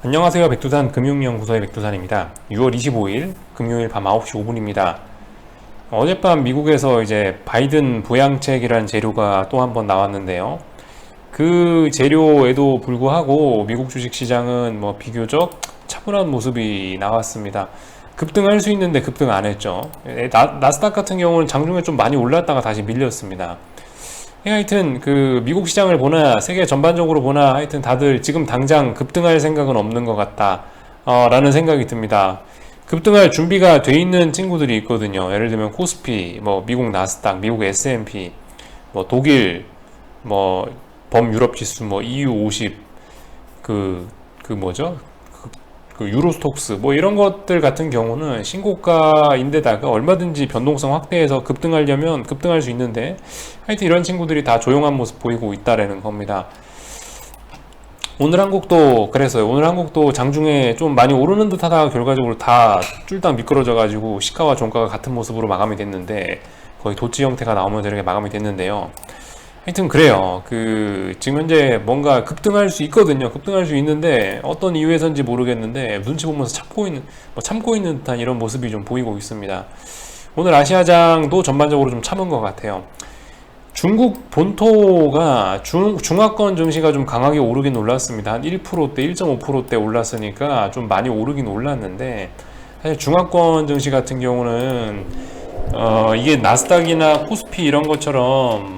안녕하세요. 백두산 금융연구소의 백두산입니다. 6월 25일 금요일 밤 9시 5분입니다. 어젯밤 미국에서 이제 바이든 부양책이라는 재료가 또 한 번 나왔는데요. 그 재료에도 불구하고 미국 주식시장은 뭐 비교적 차분한 모습이 나왔습니다. 급등할 수 있는데 급등 안 했죠. 나스닥 같은 경우는 장중에 좀 많이 올랐다가 다시 밀렸습니다. 하여튼 그 미국 시장을 보나 세계 전반적으로 보나 하여튼 다들 지금 당장 급등할 생각은 없는 것 같다 라는 생각이 듭니다. 급등할 준비가 돼 있는 친구들이 있거든요. 예를 들면 코스피, 뭐 미국 나스닥, 미국 S&P, 뭐 독일, 뭐 범유럽 지수, 뭐 EU 50, 그 뭐죠? 그 유로스톡스 뭐 이런 것들 같은 경우는 신고가인데다가 얼마든지 변동성 확대해서 급등하려면 급등할 수 있는데 하여튼 이런 친구들이 다 조용한 모습 보이고 있다라는 겁니다. 오늘 한국도 그래서요. 오늘 한국도 장중에 좀 많이 오르는 듯 하다가 결과적으로 다 쫄딱 미끄러져 가지고 시가와 종가가 같은 모습으로 마감이 됐는데 거의 도치 형태가 나오면서 이렇게 마감이 됐는데요. 하여튼 그래요. 지금 현재 뭔가 급등할 수 있거든요. 급등할 수 있는데 어떤 이유에서인지 모르겠는데 눈치 보면서 참고 있는 듯한 이런 모습이 좀 보이고 있습니다. 오늘 아시아장도 전반적으로 좀 참은 것 같아요. 중국 본토가 중화권 증시가 좀 강하게 오르긴 올랐습니다. 한 1%대, 1.5%대 올랐으니까 좀 많이 오르긴 올랐는데 사실 중화권 증시 같은 경우는 이게 나스닥이나 코스피 이런 것처럼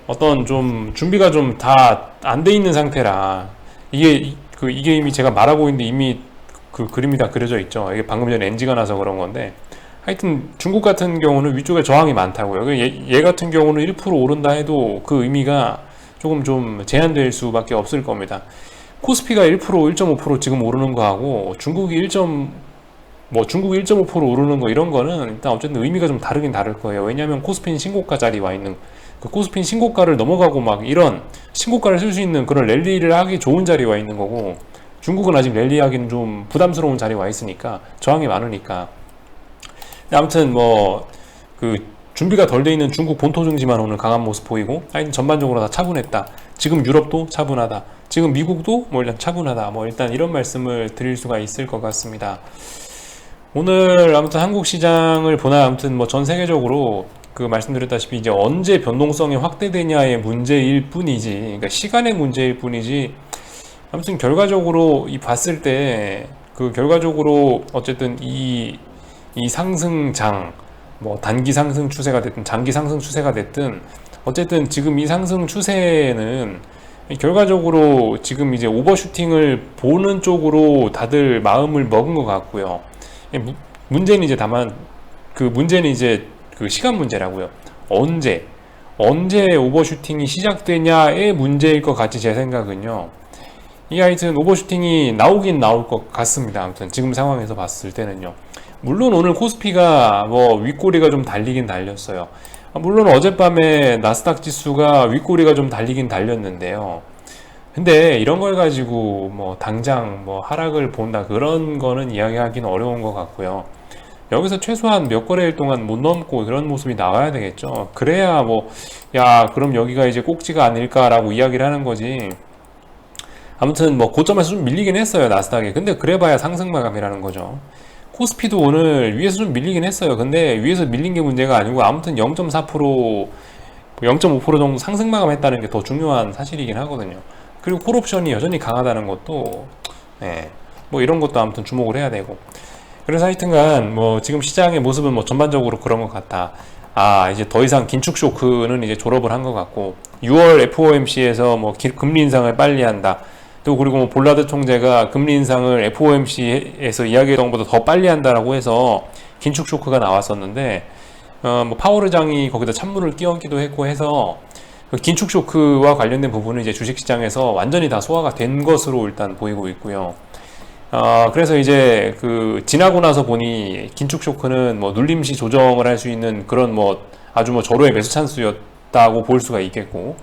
어떤 좀 준비가 좀 다 안 돼 있는 상태라 이게 이미 제가 말하고 있는데 이미 그 그림이 다 그려져 있죠. 이게 방금 전에 NG가 나서 그런 건데 하여튼 중국 같은 경우는 위쪽에 저항이 많다고요. 얘 같은 경우는 1% 오른다 해도 그 의미가 조금 좀 제한될 수밖에 없을 겁니다. 코스피가 1%, 1.5% 지금 오르는 거하고 중국이 1.5% 오르는 거 이런 거는 일단 어쨌든 의미가 좀 다르긴 다를 거예요. 왜냐하면 코스피는 신고가 자리 와 있는 그 코스피는 신고가를 넘어가고 막 이런 신고가를 쓸 수 있는 그런 랠리를 하기 좋은 자리에 와 있는 거고 중국은 아직 랠리하기는 좀 부담스러운 자리에 와 있으니까 저항이 많으니까 아무튼 준비가 덜 돼 있는 중국 본토 증시만 오늘 강한 모습 보이고 하여튼 전반적으로 다 차분했다. 지금 유럽도 차분하다. 지금 미국도 뭐 일단 차분하다. 뭐 일단 이런 말씀을 드릴 수가 있을 것 같습니다. 오늘 아무튼 한국 시장을 보나 아무튼 뭐 전 세계적으로 말씀드렸다시피 이제 언제 변동성이 확대되냐의 문제일 뿐이지, 그러니까 시간의 문제일 뿐이지. 아무튼 결과적으로 봤을 때 결과적으로 어쨌든 이 상승장 뭐 단기 상승 추세가 됐든 장기 상승 추세가 됐든 어쨌든 지금 이 상승 추세는 결과적으로 지금 이제 오버슈팅을 보는 쪽으로 다들 마음을 먹은 것 같고요. 문제는 이제 다만 문제는 이제 시간 문제라고요. 언제 오버슈팅이 시작되냐의 문제일 것 같이 제 생각은요. 하여튼 오버슈팅이 나오긴 나올 것 같습니다. 아무튼 지금 상황에서 봤을 때는요. 물론 오늘 코스피가 뭐 윗꼬리가 좀 달리긴 달렸어요. 물론 어젯밤에 나스닥 지수가 윗꼬리가 좀 달리긴 달렸는데요. 근데 이런 걸 가지고 뭐 당장 뭐 하락을 본다 그런 거는 이야기하기는 어려운 것 같고요. 여기서 최소한 몇 거래일 동안 못 넘고 그런 모습이 나와야 되겠죠. 그래야 그럼 여기가 이제 꼭지가 아닐까라고 이야기를 하는 거지. 아무튼 뭐 고점에서 좀 밀리긴 했어요, 나스닥이. 근데 그래봐야 상승 마감이라는 거죠. 코스피도 오늘 위에서 좀 밀리긴 했어요. 근데 위에서 밀린 게 문제가 아니고 아무튼 0.4%, 0.5% 정도 상승 마감했다는 게 더 중요한 사실이긴 하거든요. 그리고 콜옵션이 여전히 강하다는 것도 뭐 이런 것도 아무튼 주목을 해야 되고. 그래서 하여튼간 뭐 지금 시장의 모습은 뭐 전반적으로 그런 것 같다. 이제 더 이상 긴축 쇼크는 이제 졸업을 한 것 같고 6월 FOMC에서 뭐 금리 인상을 빨리 한다. 또 그리고 뭐 볼라드 총재가 금리 인상을 FOMC에서 이야기했던 것보다 더 빨리 한다라고 해서 긴축 쇼크가 나왔었는데 뭐 파월 의장이 거기다 찬물을 끼얹기도 했고 해서 긴축 쇼크와 관련된 부분은 이제 주식시장에서 완전히 다 소화가 된 것으로 일단 보이고 있고요. 그래서 이제 지나고 나서 보니 긴축 쇼크는 뭐 눌림시 조정을 할 수 있는 그런 뭐 아주 뭐 절호의 매수 찬스였다고 볼 수가 있겠고.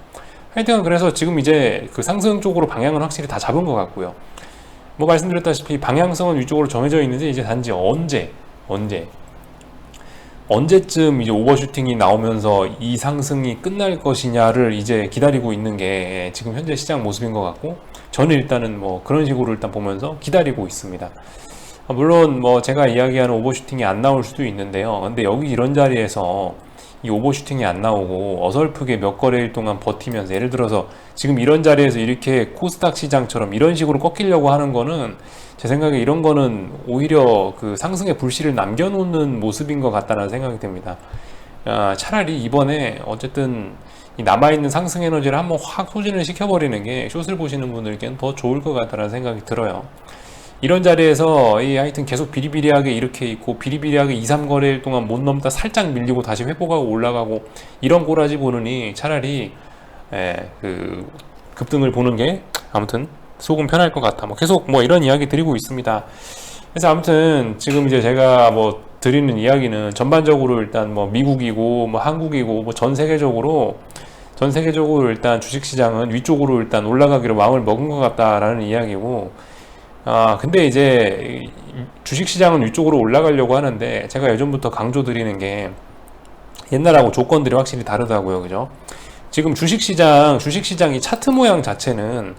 하여튼 그래서 지금 이제 상승 쪽으로 방향은 확실히 다 잡은 것 같고요. 뭐 말씀드렸다시피 방향성은 위쪽으로 정해져 있는데 이제 단지 언제 언제쯤 이제 오버슈팅이 나오면서 이 상승이 끝날 것이냐를 이제 기다리고 있는 게 지금 현재 시장 모습인 것 같고, 저는 일단은 뭐 그런 식으로 일단 보면서 기다리고 있습니다. 물론 뭐 제가 이야기하는 오버슈팅이 안 나올 수도 있는데요. 근데 여기 이런 자리에서 이 오버슈팅이 안 나오고 어설프게 몇 거래일 동안 버티면서, 예를 들어서 지금 이런 자리에서 이렇게 코스닥 시장처럼 이런 식으로 꺾이려고 하는 거는, 제 생각에 이런 거는 오히려 그 상승의 불씨를 남겨놓는 모습인 것 같다는 생각이 듭니다. 차라리 이번에 어쨌든 이 남아있는 상승 에너지를 한번 확 소진을 시켜버리는 게 숏을 보시는 분들께는 더 좋을 것 같다는 생각이 들어요. 이런 자리에서 하여튼 계속 비리비리하게 이렇게 있고, 비리비리하게 2, 3거래일 동안 못 넘다 살짝 밀리고 다시 회복하고 올라가고, 이런 꼬라지 보느니 차라리 그 급등을 보는 게 아무튼 속은 편할 것 같아. 뭐 계속 뭐 이런 이야기 드리고 있습니다. 그래서 아무튼 지금 이제 제가 뭐 드리는 이야기는 전반적으로 일단 뭐 미국이고 뭐 한국이고 뭐 전 세계적으로 일단 주식시장은 위쪽으로 일단 올라가기로 마음을 먹은 것 같다라는 이야기고, 근데 이제 주식시장은 위쪽으로 올라가려고 하는데, 제가 예전부터 강조드리는 게 옛날하고 조건들이 확실히 다르다고요. 그죠? 지금 주식시장이 주식시장 차트 모양 자체는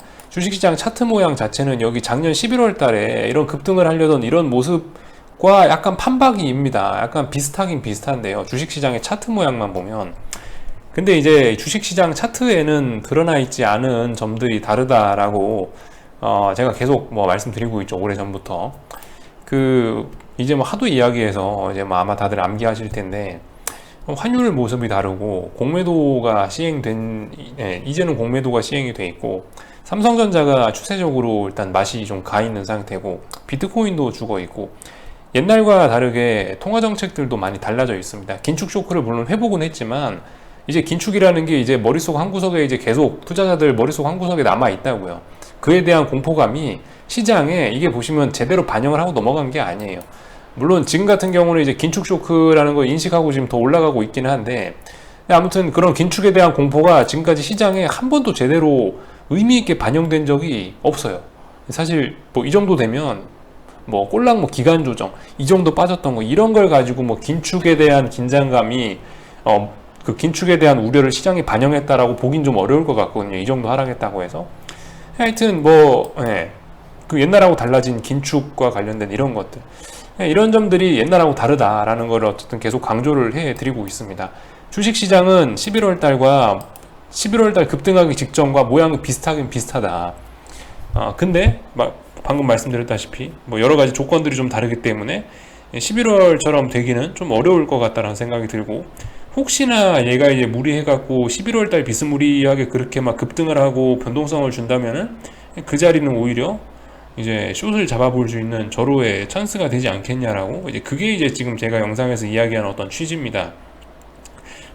여기 작년 11월 달에 이런 급등을 하려던 이런 모습과 약간 판박이입니다. 약간 비슷하긴 비슷한데요. 주식시장의 차트 모양만 보면. 근데 이제 주식시장 차트에는 드러나 있지 않은 점들이 다르다라고 제가 계속 뭐 말씀드리고 있죠. 오래전부터. 이제 뭐 하도 이야기해서 이제 뭐 아마 다들 암기하실 텐데, 환율 모습이 다르고, 이제는 공매도가 시행이 돼 있고, 삼성전자가 추세적으로 일단 맛이 좀 가 있는 상태고, 비트코인도 죽어 있고, 옛날과 다르게 통화 정책들도 많이 달라져 있습니다. 긴축 쇼크를 물론 회복은 했지만, 이제 긴축이라는 게 이제 머릿속 한구석에 이제 계속 투자자들 머릿속 한구석에 남아 있다고요. 그에 대한 공포감이 시장에 이게 보시면 제대로 반영을 하고 넘어간 게 아니에요. 물론 지금 같은 경우는 이제 긴축 쇼크라는 걸 인식하고 지금 더 올라가고 있기는 한데, 아무튼 그런 긴축에 대한 공포가 지금까지 시장에 한 번도 제대로 의미 있게 반영된 적이 없어요. 사실 뭐 이 정도 되면 뭐 꼴랑 뭐 기간 조정 이 정도 빠졌던 거, 이런 걸 가지고 뭐 긴축에 대한 긴장감이 그 긴축에 대한 우려를 시장에 반영했다라고 보긴 좀 어려울 것 같거든요. 이 정도 하락했다고 해서. 하여튼 그 옛날하고 달라진 긴축과 관련된 이런 것들, 이런 점들이 옛날하고 다르다라는 걸 어쨌든 계속 강조를 해드리고 있습니다. 주식시장은 11월 달 급등하기 직전과 모양이 비슷하긴 비슷하다. 근데 방금 말씀드렸다시피 뭐 여러 가지 조건들이 좀 다르기 때문에 11월처럼 되기는 좀 어려울 것 같다는 생각이 들고, 혹시나 얘가 이제 무리해갖고 11월 달 비스무리하게 그렇게 막 급등을 하고 변동성을 준다면은 그 자리는 오히려 이제 숏을 잡아볼 수 있는 절호의 찬스가 되지 않겠냐라고, 이제 그게 이제 지금 제가 영상에서 이야기하는 어떤 취지입니다.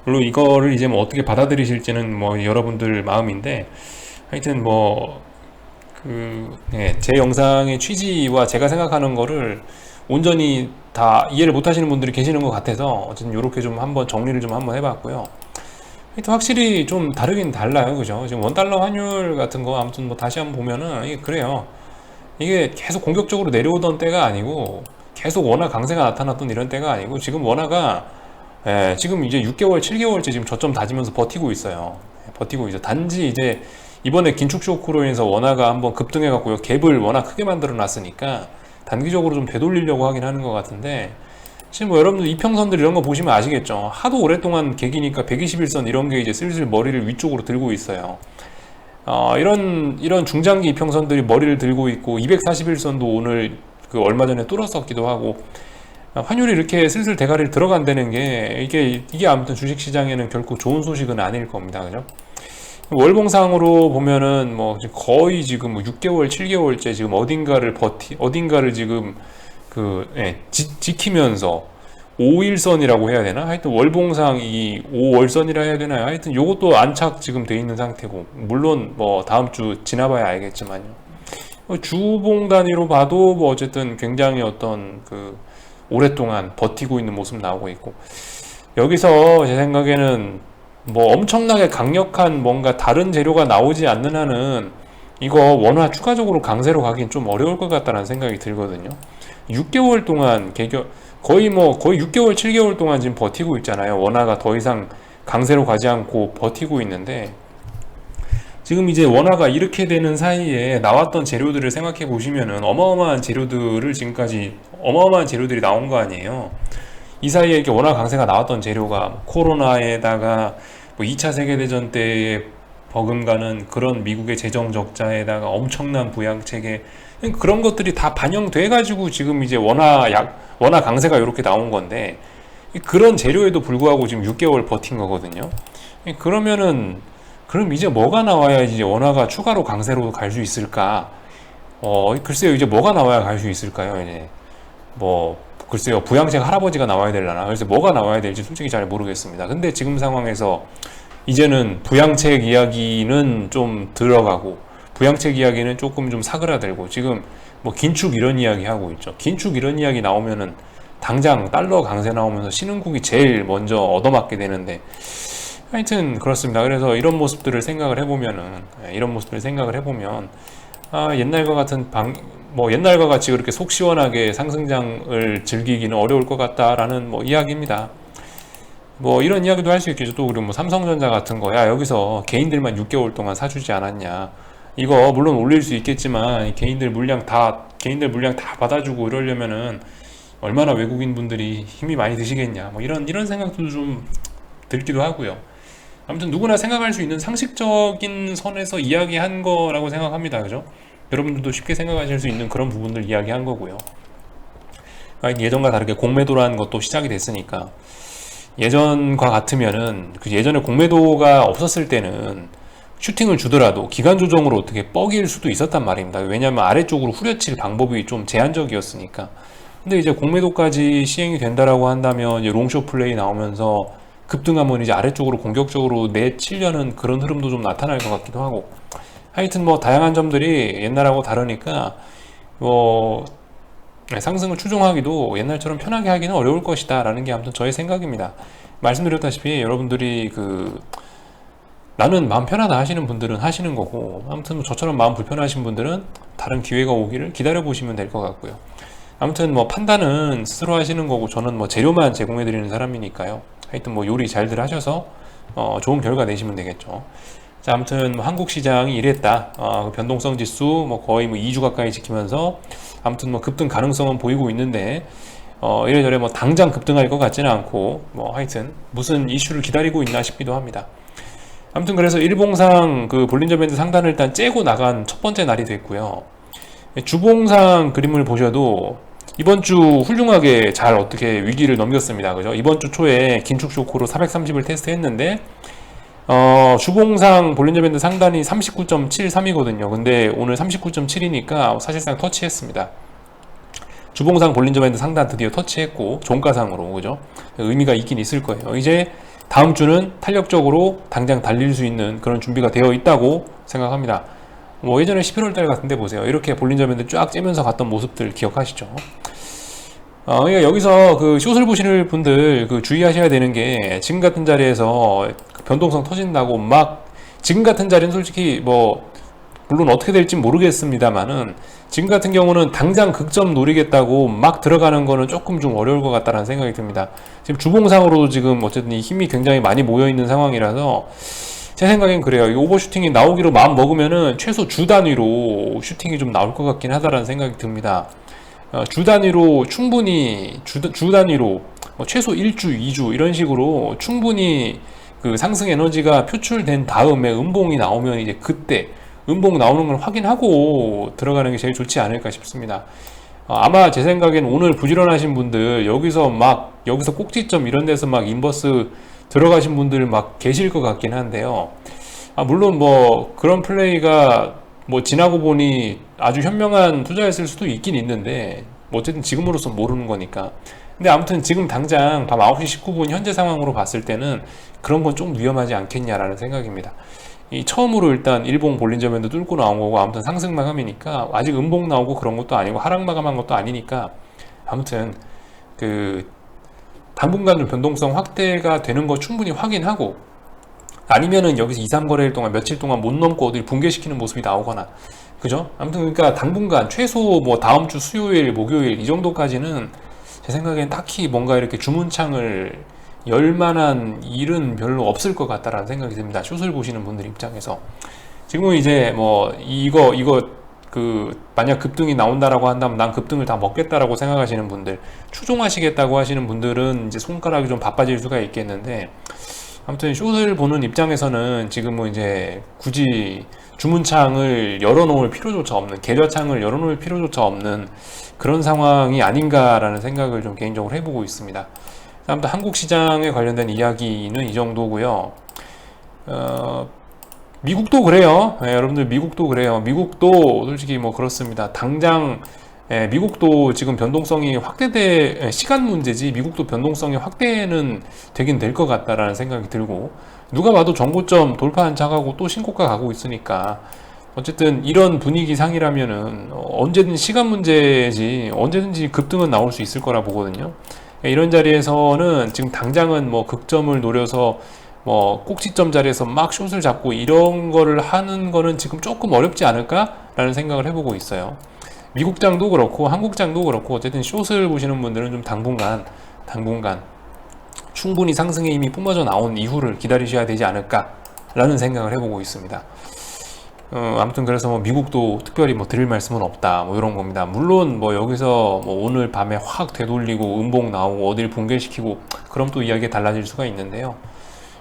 물론 이거를 이제 뭐 어떻게 받아들이실지는 뭐 여러분들 마음인데, 하여튼 제 영상의 취지와 제가 생각하는 거를 온전히 다 이해를 못 하시는 분들이 계시는 것 같아서 어쨌든 이렇게 좀 한번 정리를 좀 한번 해봤고요. 하여튼 확실히 좀 다르긴 달라요. 그죠? 지금 원달러 환율 같은 거 아무튼 뭐 다시 한번 보면은 이게 그래요. 이게 계속 공격적으로 내려오던 때가 아니고, 계속 원화 강세가 나타났던 이런 때가 아니고, 지금 원화가 지금 이제 6개월, 7개월째 지금 저점 다지면서 버티고 있어요. 버티고 있어. 단지 이제 이번에 긴축 쇼크로 인해서 원화가 한번 급등해갖고요, 갭을 워낙 크게 만들어 놨으니까 단기적으로 좀 되돌리려고 하긴 하는 것 같은데, 지금 뭐 여러분들 이평선들 이런 거 보시면 아시겠죠. 하도 오랫동안 객이니까 121선 이런 게 이제 슬슬 머리를 위쪽으로 들고 있어요. 이런 중장기 이평선들이 머리를 들고 있고, 241선도 오늘 얼마 전에 뚫었었기도 하고, 환율이 이렇게 슬슬 대가리를 들어간다는 게 이게 아무튼 주식시장에는 결코 좋은 소식은 아닐 겁니다. 그죠? 월봉상으로 보면은 뭐 거의 지금 뭐 6개월, 7개월째 지금 어딘가를 지금 지키면서 5일선이라고 해야 되나? 하여튼 월봉상이 5월선이라 해야 되나요? 하여튼 요것도 안착 지금 돼 있는 상태고, 물론 뭐 다음 주 지나봐야 알겠지만요. 주봉 단위로 봐도 뭐 어쨌든 굉장히 어떤 오랫동안 버티고 있는 모습 나오고 있고, 여기서 제 생각에는 뭐 엄청나게 강력한 뭔가 다른 재료가 나오지 않는 한은 이거 원화 추가적으로 강세로 가긴 좀 어려울 것 같다는 생각이 들거든요. 6개월 동안 거의 6개월, 7개월 동안 지금 버티고 있잖아요. 원화가 더 이상 강세로 가지 않고 버티고 있는데, 지금 이제 원화가 이렇게 되는 사이에 나왔던 재료들을 생각해 보시면은 어마어마한 재료들을 지금까지 어마어마한 재료들이 나온 거 아니에요. 이 사이에 이렇게 원화 강세가 나왔던 재료가 코로나에다가 뭐 2차 세계대전 때에 버금가는 그런 미국의 재정 적자에다가 엄청난 부양책에 그런 것들이 다 반영돼 가지고 지금 이제 원화 강세가 이렇게 나온 건데, 그런 재료에도 불구하고 지금 6개월 버틴 거거든요. 그러면은 그럼 이제 뭐가 나와야 이제 원화가 추가로 강세로 갈 수 있을까? 글쎄요, 이제 뭐가 나와야 갈 수 있을까요? 이제 뭐 글쎄요, 부양책 할아버지가 나와야 되려나? 그래서 뭐가 나와야 될지 솔직히 잘 모르겠습니다. 근데 지금 상황에서 이제는 부양책 이야기는 좀 들어가고, 부양책 이야기는 조금 좀 사그라들고, 지금 뭐 긴축 이런 이야기 하고 있죠. 긴축 이런 이야기 나오면은 당장 달러 강세 나오면서 신흥국이 제일 먼저 얻어맞게 되는데, 하여튼 그렇습니다. 그래서 이런 모습들을 생각을 해보면 옛날과 같은 옛날과 같이 그렇게 속 시원하게 상승장을 즐기기는 어려울 것 같다라는 뭐 이야기입니다. 뭐 이런 이야기도 할 수 있겠죠. 또 우리 뭐 삼성전자 같은 거야, 여기서 개인들만 6개월 동안 사주지 않았냐, 이거 물론 올릴 수 있겠지만 개인들 물량 다 받아주고 이러려면은 얼마나 외국인 분들이 힘이 많이 드시겠냐, 뭐 이런 생각도 좀 들기도 하고요. 아무튼 누구나 생각할 수 있는 상식적인 선에서 이야기한 거라고 생각합니다. 그죠? 여러분들도 쉽게 생각하실 수 있는 그런 부분들 이야기한 거고요. 예전과 다르게 공매도라는 것도 시작이 됐으니까, 예전과 같으면은 예전에 공매도가 없었을 때는 슈팅을 주더라도 기간 조정으로 어떻게 뻐길 수도 있었단 말입니다. 왜냐하면 아래쪽으로 후려칠 방법이 좀 제한적이었으니까. 근데 이제 공매도까지 시행이 된다라고 한다면 이제 롱숏 플레이 나오면서 급등하면 이제 아래쪽으로 공격적으로 내치려는 그런 흐름도 좀 나타날 것 같기도 하고, 하여튼 뭐 다양한 점들이 옛날하고 다르니까 뭐 상승을 추종하기도 옛날처럼 편하게 하기는 어려울 것이다 라는 게 아무튼 저의 생각입니다. 말씀드렸다시피 여러분들이 나는 마음 편하다 하시는 분들은 하시는 거고, 아무튼 저처럼 마음 불편하신 분들은 다른 기회가 오기를 기다려 보시면 될 것 같고요. 아무튼 뭐 판단은 스스로 하시는 거고, 저는 뭐 재료만 제공해 드리는 사람이니까요. 하여튼 뭐 요리 잘들 하셔서 좋은 결과 내시면 되겠죠. 자, 아무튼 뭐 한국 시장이 이랬다. 그 변동성 지수 뭐 거의 뭐 2주 가까이 지키면서 아무튼 뭐 급등 가능성은 보이고 있는데, 이래저래 뭐 당장 급등할 것 같지는 않고, 뭐 하여튼 무슨 이슈를 기다리고 있나 싶기도 합니다. 아무튼 그래서 일봉상 그 볼린저 밴드 상단을 일단 째고 나간 첫 번째 날이 됐고요. 주봉상 그림을 보셔도 이번 주 훌륭하게 잘 어떻게 위기를 넘겼습니다. 그죠? 이번 주 초에 긴축 쇼크로 430을 테스트했는데, 주봉상 볼린저 밴드 상단이 39.73이거든요. 근데 오늘 39.7이니까 사실상 터치했습니다. 주봉상 볼린저 밴드 상단 드디어 터치했고, 종가상으로, 그죠? 의미가 있긴 있을 거예요. 이제 다음 주는 탄력적으로 당장 달릴 수 있는 그런 준비가 되어 있다고 생각합니다. 뭐 예전에 11월 달 같은데 보세요. 이렇게 볼린저 밴드 쫙 째면서 갔던 모습들 기억하시죠? 그러니까 여기서 그 숏을 보시는 분들 주의하셔야 되는 게, 지금 같은 자리에서 변동성 터진다고 막, 지금 같은 자리는 솔직히 뭐 물론 어떻게 될지 모르겠습니다만은, 지금 같은 경우는 당장 극점 노리겠다고 막 들어가는 거는 조금 좀 어려울 것 같다는 생각이 듭니다. 지금 주봉상으로도 지금 어쨌든 이 힘이 굉장히 많이 모여 있는 상황이라서 제 생각엔 그래요. 이 오버슈팅이 나오기로 마음 먹으면은 최소 주 단위로 슈팅이 좀 나올 것 같긴 하다라는 생각이 듭니다. 주 단위로 충분히 주 단위로 최소 1주, 2주 이런 식으로 충분히 그 상승 에너지가 표출된 다음에 음봉이 나오면 이제 그때 음봉 나오는 걸 확인하고 들어가는 게 제일 좋지 않을까 싶습니다. 아마 제 생각엔 오늘 부지런하신 분들, 여기서 꼭지점 이런 데서 막 인버스 들어가신 분들 막 계실 것 같긴 한데요. 물론 뭐 그런 플레이가 뭐 지나고 보니 아주 현명한 투자였을 수도 있긴 있는데, 뭐 어쨌든 지금으로서 모르는 거니까. 근데 아무튼 지금 당장 밤 9시 19분 현재 상황으로 봤을 때는 그런 건 좀 위험하지 않겠냐라는 생각입니다. 이 처음으로 일단 일봉 볼린저 밴드 뚫고 나온 거고, 아무튼 상승 마감이니까, 아직 음봉 나오고 그런 것도 아니고 하락 마감한 것도 아니니까, 아무튼 당분간 좀 변동성 확대가 되는 거 충분히 확인하고, 아니면은 여기서 2, 3거래일 동안 며칠 동안 못 넘고 어딜 붕괴시키는 모습이 나오거나, 그죠? 아무튼 그러니까 당분간 최소 뭐 다음 주 수요일, 목요일 이 정도까지는 제 생각엔 딱히 뭔가 이렇게 주문창을 열 만한 일은 별로 없을 것 같다라는 생각이 듭니다. 숏을 보시는 분들 입장에서. 지금은 이제 뭐 이거 그 만약 급등이 나온다라고 한다면 난 급등을 다 먹겠다라고 생각하시는 분들, 추종하시겠다고 하시는 분들은 이제 손가락이 좀 바빠질 수가 있겠는데, 아무튼 숏을 보는 입장에서는 지금은 이제 굳이 주문창을 열어놓을 필요조차 없는, 계좌창을 열어놓을 필요조차 없는 그런 상황이 아닌가라는 생각을 좀 개인적으로 해보고 있습니다. 아무튼 한국 시장에 관련된 이야기는 이 정도고요. 미국도 그래요. 여러분들 미국도 그래요. 미국도 솔직히 뭐 그렇습니다. 당장 미국도 지금 변동성이 시간 문제지 미국도 변동성이 확대는 되긴 될 것 같다라는 생각이 들고, 누가 봐도 정고점 돌파한 차가고 또 신고가 가고 있으니까 어쨌든 이런 분위기 상이라면은 언제든 시간 문제지 언제든지 급등은 나올 수 있을 거라 보거든요. 이런 자리에서는 지금 당장은 뭐 극점을 노려서 뭐 꼭지점 자리에서 막 숏을 잡고 이런 거를 하는 거는 지금 조금 어렵지 않을까라는 생각을 해보고 있어요. 미국장도 그렇고 한국장도 그렇고 어쨌든 숏을 보시는 분들은 좀 당분간 충분히 상승의 힘이 뿜어져 나온 이후를 기다리셔야 되지 않을까라는 생각을 해보고 있습니다. 아무튼 그래서 뭐 미국도 특별히 뭐 드릴 말씀은 없다 뭐 이런 겁니다. 물론 뭐 여기서 뭐 오늘 밤에 확 되돌리고 음봉 나오고 어딜 붕괴시키고 그럼 또 이야기가 달라질 수가 있는데요.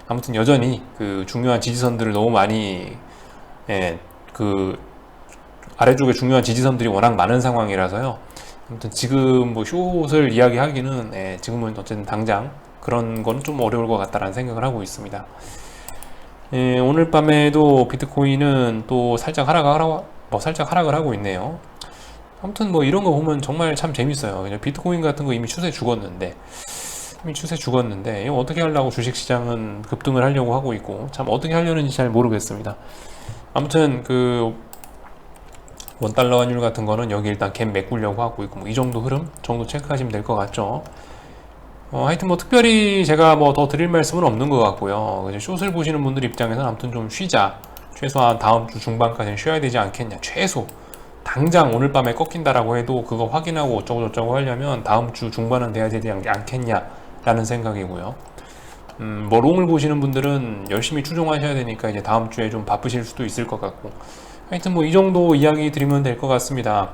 아무튼 여전히 그 중요한 지지선들을 너무 많이 그 아래쪽에 중요한 지지선들이 워낙 많은 상황이라서요. 아무튼 지금 뭐 숏을 이야기하기는 지금은 어쨌든 당장 그런 건 좀 어려울 것 같다라는 생각을 하고 있습니다. 오늘 밤에도 비트코인은 또 살짝 하락을 하고 있네요. 아무튼 뭐 이런 거 보면 정말 참 재밌어요. 그냥 비트코인 같은 거 이미 추세 죽었는데 이거 어떻게 하려고 주식시장은 급등을 하려고 하고 있고, 참 어떻게 하려는지 잘 모르겠습니다. 아무튼 그 원달러 환율 같은 거는 여기 일단 갭 메꾸려고 하고 있고, 뭐 이 정도 흐름 정도 체크하시면 될 것 같죠. 하여튼 뭐 특별히 제가 뭐 더 드릴 말씀은 없는 것 같고요. 숏을 보시는 분들 입장에서는 아무튼 좀 쉬자, 최소한 다음 주 중반까지는 쉬어야 되지 않겠냐, 최소 당장 오늘 밤에 꺾인다라고 해도 그거 확인하고 어쩌고 저쩌고 하려면 다음 주 중반은 돼야 되지 않겠냐 라는 생각이고요. 뭐 롱을 보시는 분들은 열심히 추종하셔야 되니까 이제 다음 주에 좀 바쁘실 수도 있을 것 같고, 하여튼 뭐 이 정도 이야기 드리면 될 것 같습니다.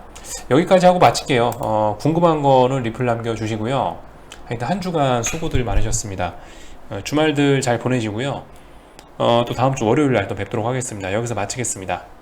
여기까지 하고 마칠게요. 궁금한 거는 리플 남겨주시고요. 하여튼 한 주간 수고들 많으셨습니다. 주말들 잘 보내시고요. 또 다음 주 월요일 날 또 뵙도록 하겠습니다. 여기서 마치겠습니다.